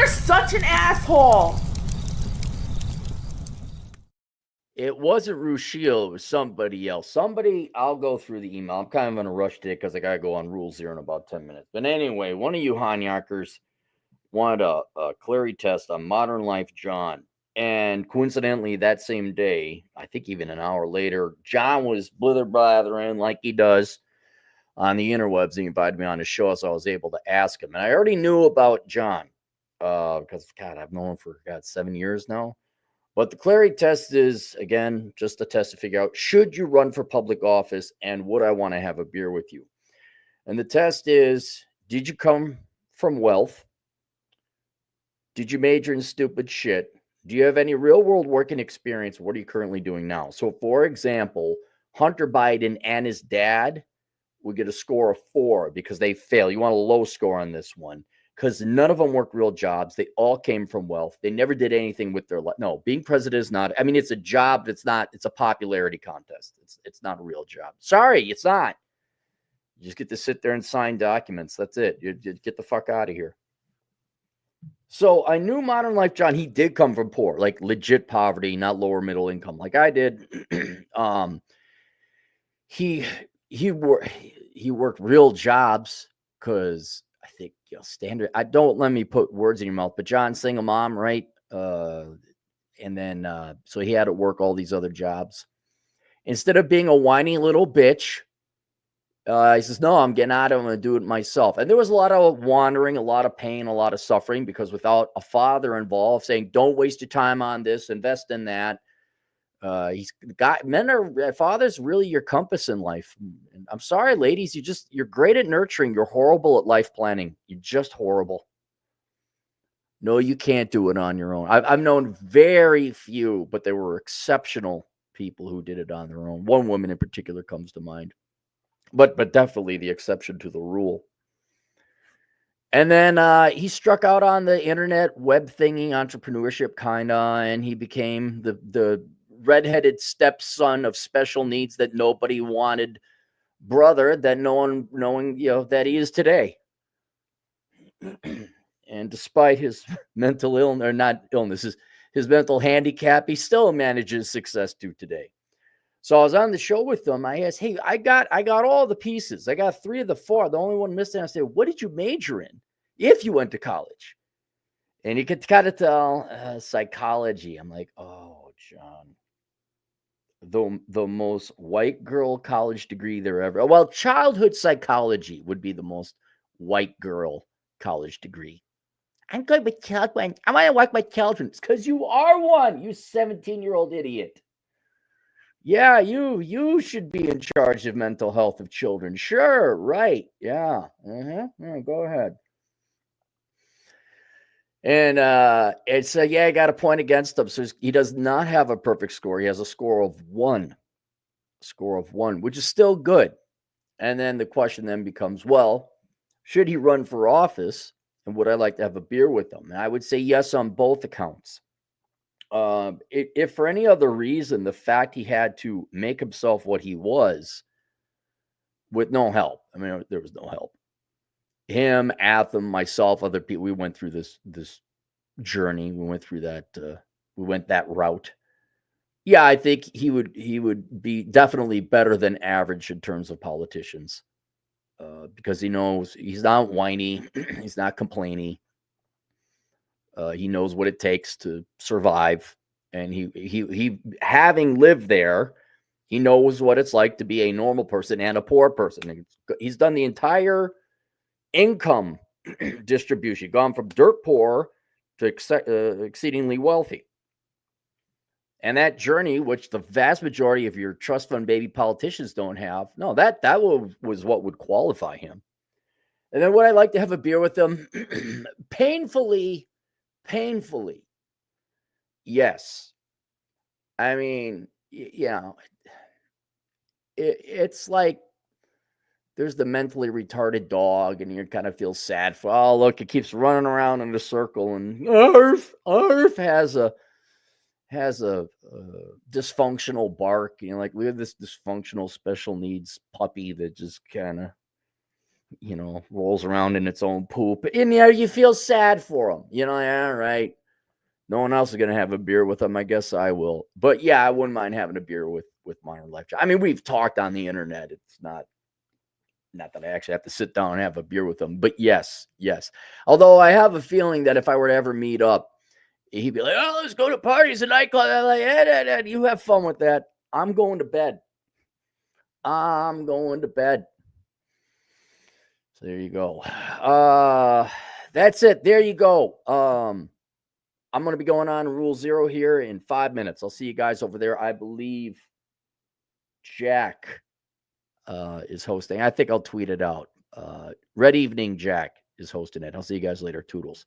such an asshole. It wasn't Rushiel, it was somebody else. I'll go through the email. I'm kind of in a rush today because I got to go on Rule Zero in about 10 minutes. But anyway, one of you Hanyakers wanted a Clarey test on Modern Life John. And coincidentally, that same day, I think even an hour later, John was blither-blathering like he does on the interwebs. He invited me on his show, so I was able to ask him. And I already knew about John because, God, I've known him for, 7 years now. But the Clarey test is, again, just a test to figure out, should you run for public office and would I want to have a beer with you? And the test is, did you come from wealth? Did you major in stupid shit? Do you have any real world working experience? What are you currently doing now? So, for example, Hunter Biden and his dad would get a score of 4 because they fail. You want a low score on this one because none of them worked real jobs. They all came from wealth. They never did anything with their life. No, being president is not. I mean, it's a job. It's not. It's a popularity contest. It's not a real job. Sorry, it's not. You just get to sit there and sign documents. That's it. You get the fuck out of here. So I knew Modern Life John. He did come from poor, like legit poverty, not lower middle income, like I did. He worked real jobs because I think standard. I don't let me put words in your mouth, but John, single mom, right? And then so he had to work all these other jobs instead of being a whiny little bitch. He says, "No, I'm getting out of it. I'm going to do it myself." And there was a lot of wandering, a lot of pain, a lot of suffering because without a father involved saying, "Don't waste your time on this, invest in that." He's got fathers really your compass in life. And I'm sorry, ladies, you're great at nurturing. You're horrible at life planning. You're just horrible. No, you can't do it on your own. I've known very few, but there were exceptional people who did it on their own. One woman in particular comes to mind, but definitely the exception to the rule. And then he struck out on the internet web thingy, entrepreneurship kind of, and he became the redheaded stepson of special needs that nobody wanted, brother that no one knowing that he is today. And despite his mental illness, or not illness, his mental handicap, he still manages success to today. So I was on the show with them. I asked, "Hey, I got all the pieces. I got 3 of the 4. The only one missing." I said, "What did you major in if you went to college?" And you could kind of tell psychology. I'm like, "Oh, John, the most white girl college degree there ever." Well, childhood psychology would be the most white girl college degree. I'm good with children. I want to work with children. It's because you are one, you 17-year-old idiot. Yeah, you should be in charge of mental health of children. Sure, right. Yeah. Yeah, go ahead. And it's yeah, I got a point against him. So he does not have a perfect score. He has a score of 1. Score of 1, which is still good. And then the question then becomes, well, should he run for office? And would I like to have a beer with him? And I would say yes on both accounts. If for any other reason, the fact he had to make himself what he was with no help. I mean, there was no help. Him, Atham, myself, other people, we went through this journey. We went through that. We went that route. Yeah, I think he would be definitely better than average in terms of politicians because he knows he's not whiny, he's not complaining. He knows what it takes to survive, and he having lived there, he knows what it's like to be a normal person and a poor person. He's done the entire income distribution, gone from dirt poor to exceedingly wealthy. And that journey, which the vast majority of your trust fund baby politicians don't have, no, that was what would qualify him. And then would I like to have a beer with him? Painfully, yes. I mean, it's like there's the mentally retarded dog, and you kind of feel sad for, oh, look, it keeps running around in a circle, and Arf has a dysfunctional bark. Like we have this dysfunctional special needs puppy that just kind of rolls around in its own poop. And you feel sad for them. Yeah, right. No one else is going to have a beer with them. I guess I will. But yeah, I wouldn't mind having a beer with Modern Life. I mean, we've talked on the internet. It's not that I actually have to sit down and have a beer with them. But yes. Although I have a feeling that if I were to ever meet up, he'd be like, "Oh, let's go to parties and nightclubs." I'm like, "Hey, you have fun with that. I'm going to bed. So there you go. That's it. There you go. I'm going to be going on Rule Zero here in 5 minutes. I'll see you guys over there. I believe Jack is hosting. I think I'll tweet it out. Red Evening Jack is hosting it. I'll see you guys later. Toodles.